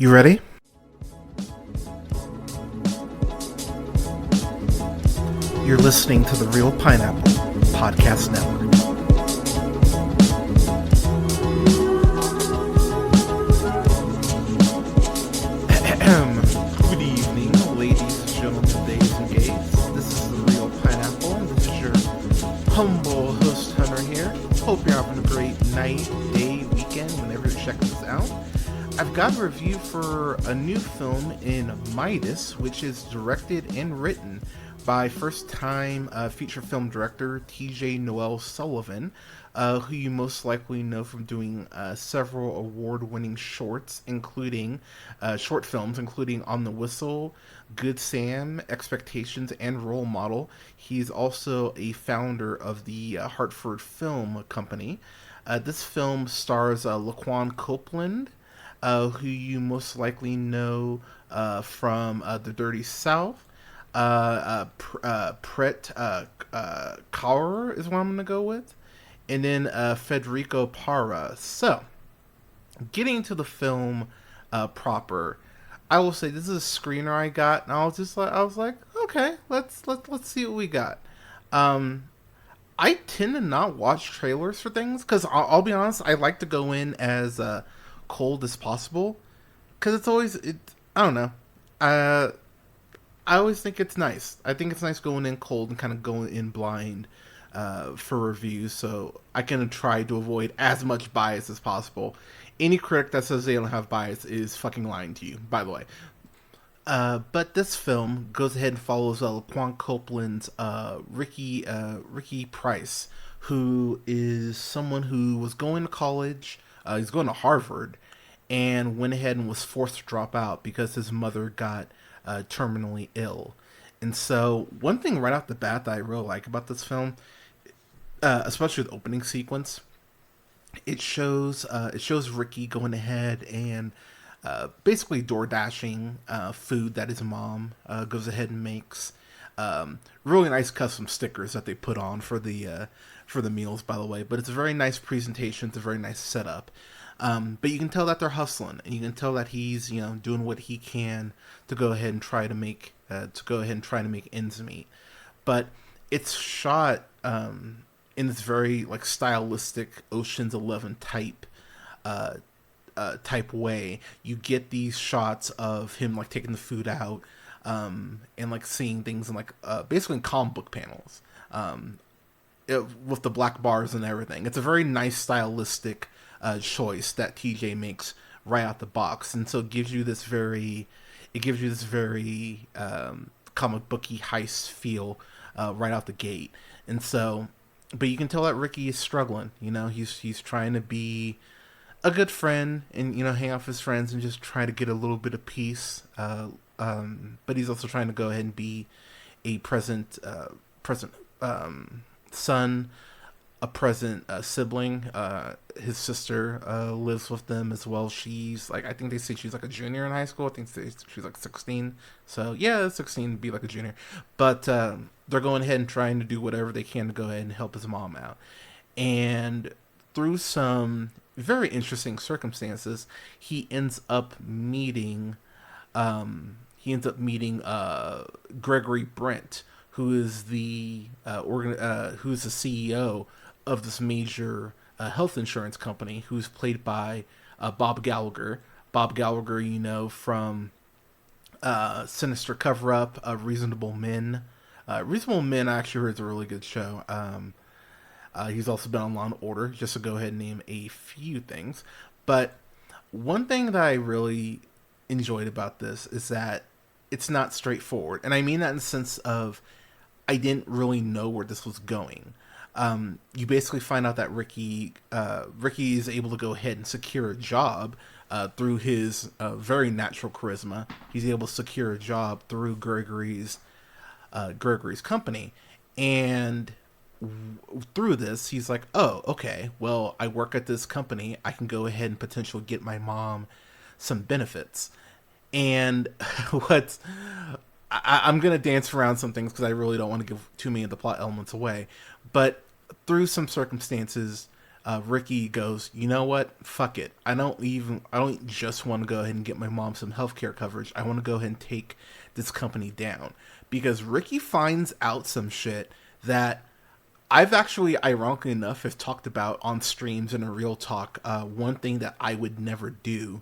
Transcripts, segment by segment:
You ready? You're listening to the Real Pineapple Podcast Network. Good evening, ladies and gentlemen, days and gays. This is the Real Pineapple. This is your humble host, Hunter, here. Hope you're having a great night, day, weekend, whenever you're checking this out. I've got a review for a new film in Midas, which is directed and written by first-time feature film director TJ Noel-Sullivan, who you most likely know from doing several award-winning shorts, including short films, including On the Whistle, Good Sam, Expectations, and Role Model. He's also a founder of the Hartford Film Company. This film stars Laquan Copeland, who you most likely know from The Dirty South. Pret Kauer is what I'm going to go with. And then Federico Parra. So, getting to the film proper, I will say this is a screener I got, and I was like, okay, let's see what we got. I tend to not watch trailers for things because I'll be honest, I like to go in as cold as possible because I don't know. I always think it's nice. I think it's nice going in cold and kind of going in blind for reviews, so I can try to avoid as much bias as possible. Any critic that says they don't have bias is fucking lying to you, by the way. But this film goes ahead and follows Laquan Copeland's Ricky Price, who is someone who was going to college. He's going to Harvard, and went ahead and was forced to drop out because his mother got terminally ill. And so one thing right off the bat that I really like about this film, especially the opening sequence, it shows Ricky going ahead and basically door dashing food that his mom goes ahead and makes. Really nice custom stickers that they put on for the meals, by the way. But it's a very nice presentation. It's a very nice setup. But you can tell that they're hustling, and you can tell that he's doing what he can to go ahead and try to make ends meet. But it's shot in this very like stylistic Ocean's 11 type way. You get these shots of him like taking the food out and like seeing things in like basically in comic book panels with the black bars and everything. It's a very nice stylistic choice that TJ makes right out the box, and so it gives you this very comic booky heist feel right out the gate. And so, but you can tell that Ricky is struggling. He's trying to be a good friend and hang out with his friends and just try to get a little bit of peace. But he's also trying to go ahead and be a present son, a present sibling. His sister lives with them as well. She's like, I think they say she's like a junior in high school. I think she's like 16. So yeah, 16 would be like a junior. But they're going ahead and trying to do whatever they can to go ahead and help his mom out. And through some very interesting circumstances, he ends up meeting Gregory Brent, who is the CEO of this major health insurance company, who's played by Bob Gallagher. Bob Gallagher, from Sinister Cover-Up, Reasonable Men. Reasonable Men, I actually heard, is a really good show. He's also been on Law and Order, just to go ahead and name a few things. But one thing that I really enjoyed about this is that it's not straightforward. And I mean that in the sense of I didn't really know where this was going. You basically find out that Ricky is able to go ahead and secure a job through his very natural charisma. He's able to secure a job through Gregory's company, and through this, he's like, oh, okay, well, I work at this company. I can go ahead and potentially get my mom some benefits. And I'm going to dance around some things because I really don't want to give too many of the plot elements away. But through some circumstances, Ricky goes, you know what? Fuck it. I don't just want to go ahead and get my mom some healthcare coverage. I want to go ahead and take this company down. Because Ricky finds out some shit that I've actually, ironically enough, have talked about on streams in a real talk. One thing that I would never do,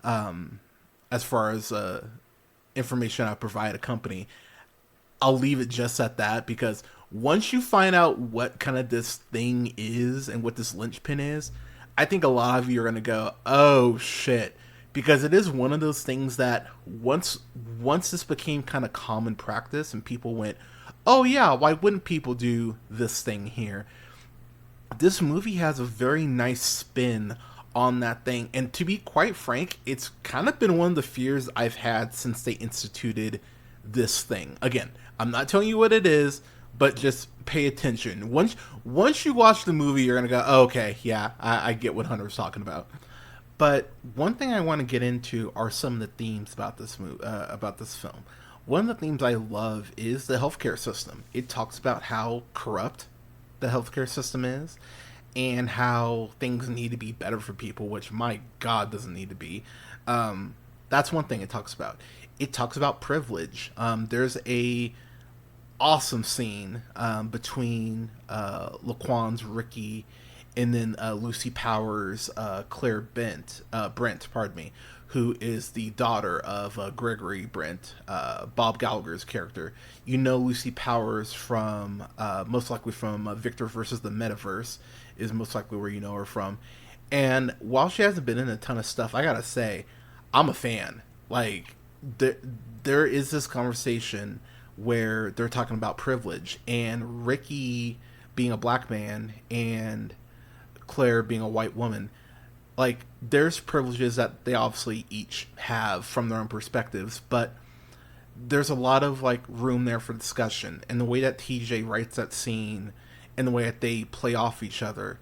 as far as information I provide a company, I'll leave it just at that, because once you find out what kind of this thing is and what this linchpin is, I think a lot of you are going to go, oh shit. Because it is one of those things that once this became kind of common practice and people went, oh yeah, why wouldn't people do this thing here? This movie has a very nice spin on that thing. And to be quite frank, it's kind of been one of the fears I've had since they instituted this thing. Again, I'm not telling you what it is, but just pay attention. Once you watch the movie, you're gonna go, oh, okay, yeah, I get what Hunter's talking about. But one thing I want to get into are some of the themes about this about this film. One of the themes I love is the healthcare system. It talks about how corrupt the healthcare system is, and how things need to be better for people, which, my God, doesn't need to be. That's one thing it talks about. It talks about privilege. There's a awesome scene between Laquan's Ricky and then Lucy Powers, Claire Brent, pardon me, who is the daughter of Gregory Brent, Bob Gallagher's character. You know Lucy Powers from, most likely from Victor versus the Metaverse, is most likely where you know her from. And while she hasn't been in a ton of stuff, I gotta say, I'm a fan. Like, there is this conversation where they're talking about privilege, and Ricky being a black man and Claire being a white woman, like, there's privileges that they obviously each have from their own perspectives, but there's a lot of, like, room there for discussion. And the way that TJ writes that scene and the way that they play off each other,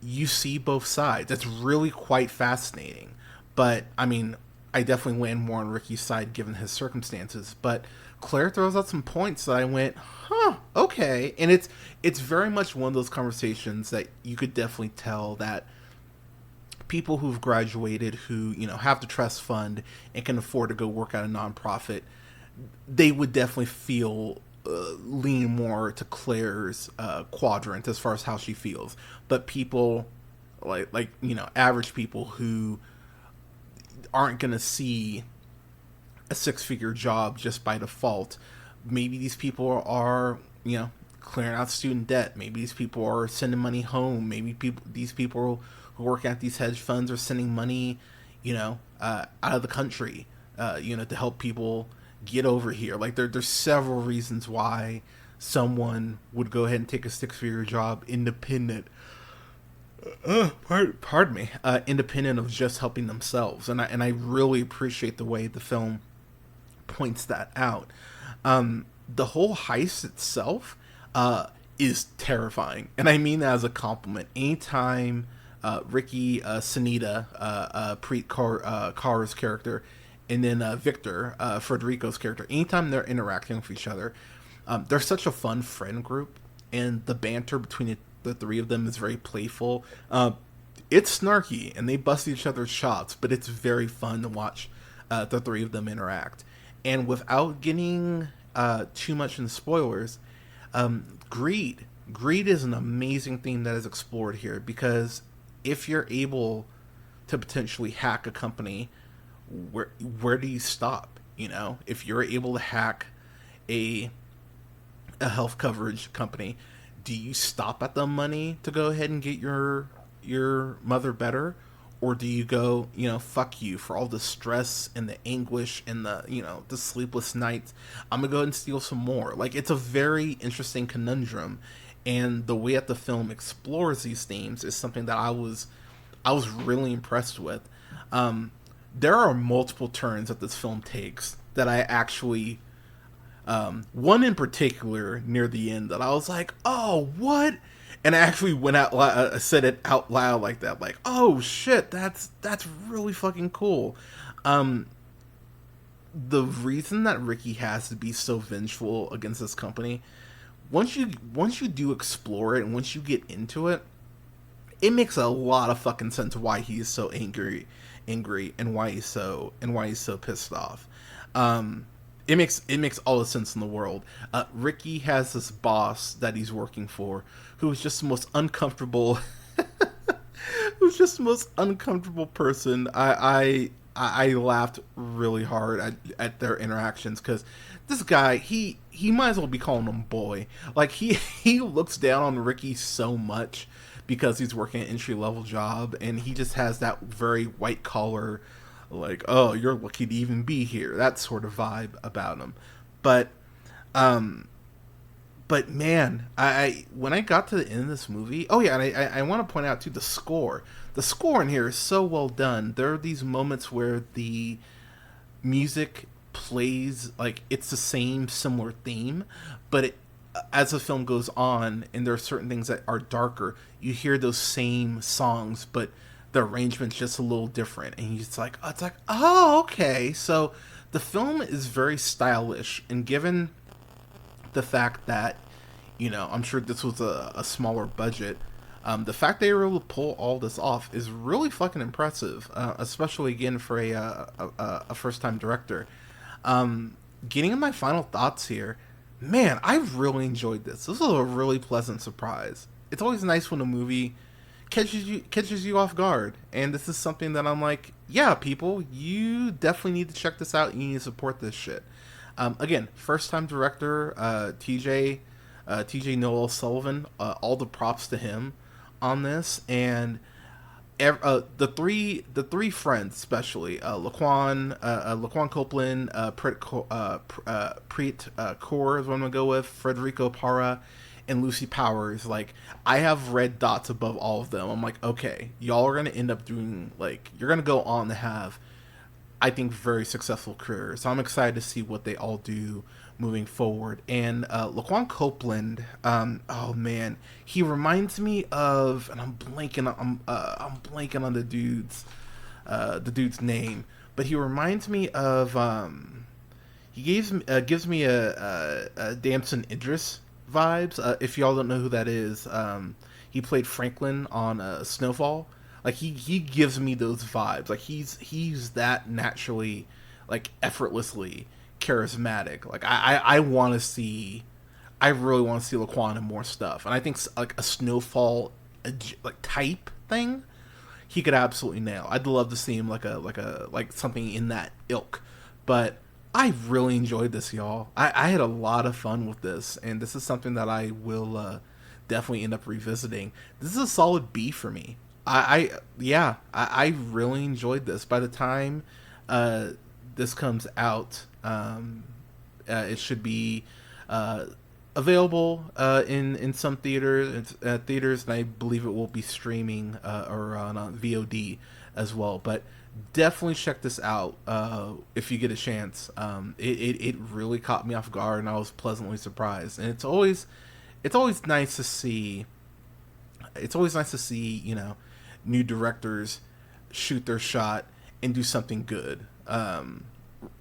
you see both sides. It's really quite fascinating. But, I mean, I definitely land more on Ricky's side given his circumstances, but Claire throws out some points that I went, huh, okay. And it's very much one of those conversations that you could definitely tell that people who've graduated, who, you know, have the trust fund and can afford to go work at a nonprofit, they would definitely feel lean more to Claire's quadrant as far as how she feels. But people like you know, average people who aren't gonna see a six-figure job just by default, maybe these people are, you know, clearing out student debt. Maybe these people are sending money home. Maybe these people who work at these hedge funds are sending money, you know, out of the country, you know, to help people get over here. Like, there's several reasons why someone would go ahead and take a six-figure job independent. Pardon me. Independent of just helping themselves, and I really appreciate the way the film points that out. The whole heist itself is terrifying, and I mean that as a compliment. Anytime Ricky, Sunita, Preet Kaur's character, and then Victor, Federico's character, anytime they're interacting with each other, they're such a fun friend group, and the banter between the three of them is very playful. It's snarky, and they bust each other's chops, but it's very fun to watch the three of them interact. And without getting too much in spoilers, greed. Greed is an amazing theme that is explored here, because if you're able to potentially hack a company, where do you stop? You know, if you're able to hack a health coverage company, do you stop at the money to go ahead and get your mother better? Or do you go, you know, fuck you, for all the stress and the anguish and the, you know, the sleepless nights, I'm gonna go ahead and steal some more. Like, it's a very interesting conundrum, and the way that the film explores these themes is something that I was really impressed with. There are multiple turns that this film takes that I actually, one in particular near the end that I was like, oh, what? And I actually went out, said it out loud like that, like, oh shit, that's really fucking cool. The reason that Ricky has to be so vengeful against this company, once you do explore it and once you get into it, it makes a lot of fucking sense why he is so angry, and why he's so pissed off. Um, it makes all the sense in the world. Ricky has this boss that he's working for, who is just the most uncomfortable, who's just the most uncomfortable person. I laughed really hard at their interactions because this guy, he might as well be calling him boy. Like he looks down on Ricky so much because he's working an entry level job, and he just has that very white collar, like, oh, you're lucky to even be here, that sort of vibe about him. But um but man, I when I got to the end of this movie, oh yeah, and I want to point out too, the score. The score in here is so well done. There are these moments where the music plays like it's the same similar theme, but as the film goes on and there are certain things that are darker, you hear those same songs, but the arrangement's just a little different, and it's like, oh, okay. So the film is very stylish, and given the fact that, I'm sure this was a smaller budget. The fact they were able to pull all this off is really fucking impressive, especially again for a first time director. Getting in my final thoughts here, man, I really enjoyed this. This was a really pleasant surprise. It's always nice when a movie catches you off guard, and this is something that I'm like, yeah, people, you definitely need to check this out. You need to support this shit. Again, first time director, TJ Noel-Sullivan. All the props to him on this, and the three friends, especially Laquan Copeland, Preet Kaur is what I'm gonna go with, Federico Parra, and Lucy Powers. Like, I have red dots above all of them. I'm like, okay, y'all are gonna end up doing, like, you're gonna go on to have, I think, very successful careers. So I'm excited to see what they all do moving forward. And Laquan Copeland, oh man, he reminds me of, and I'm blanking on the dude's name, but he reminds me of, he gives me a Damson Idris vibes. If y'all don't know who that is, he played Franklin on Snowfall. Like, he gives me those vibes. Like, he's that naturally, like, effortlessly charismatic. Like, I want to see, I really want to see Laquan in more stuff. And I think like a Snowfall like type thing, he could absolutely nail. I'd love to see him like something in that ilk. But I really enjoyed this, y'all. I had a lot of fun with this, and this is something that I will definitely end up revisiting. This is a solid B for me. I really enjoyed this. By the time this comes out, it should be available in some theaters, and I believe it will be streaming or on VOD as well. But definitely check this out if you get a chance. It really caught me off guard, and I was pleasantly surprised. And it's always nice to see. It's always nice to see, new directors shoot their shot and do something good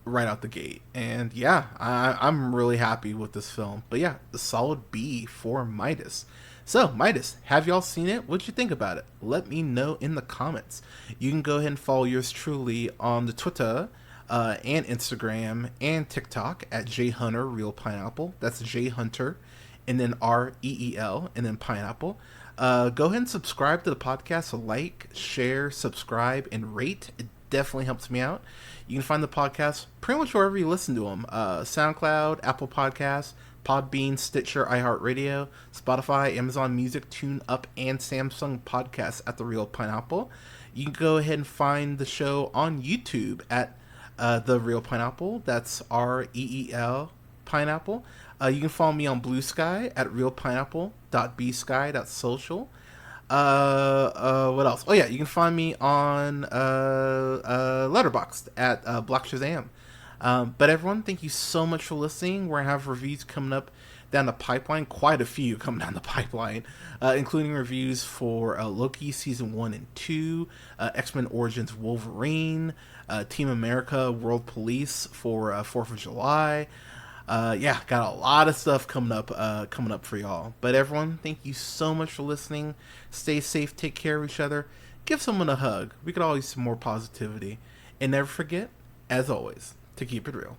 right out the gate. And yeah, I'm really happy with this film. But yeah, the solid B for Midas. So, Midas, have y'all seen it? What'd you think about it? Let me know in the comments. You can go ahead and follow yours truly on the Twitter and Instagram and TikTok at JHunterRealPineapple. That's JHunter and then REEL and then Pineapple. Go ahead and subscribe to the podcast. So like, share, subscribe, and rate. It definitely helps me out. You can find the podcast pretty much wherever you listen to them. SoundCloud, Apple Podcasts, Podbean, Stitcher, iHeartRadio, Spotify, Amazon Music, TuneUp, and Samsung Podcasts at The Real Pineapple. You can go ahead and find the show on YouTube at The Real Pineapple. That's REEL Pineapple. You can follow me on Blue Sky at realpineapple.bsky.social. What else? Oh yeah, you can find me on Letterboxd at Black Shazam. But everyone, thank you so much for listening. We're gonna have reviews coming up down the pipeline, quite a few coming down the pipeline, including reviews for Loki season 1 and 2, X-Men Origins Wolverine, Team America World Police for 4th of July. Yeah, got a lot of stuff coming up for y'all. But everyone, thank you so much for listening. Stay safe, take care of each other, give someone a hug. We could always use some more positivity, and never forget, as always, to keep it real.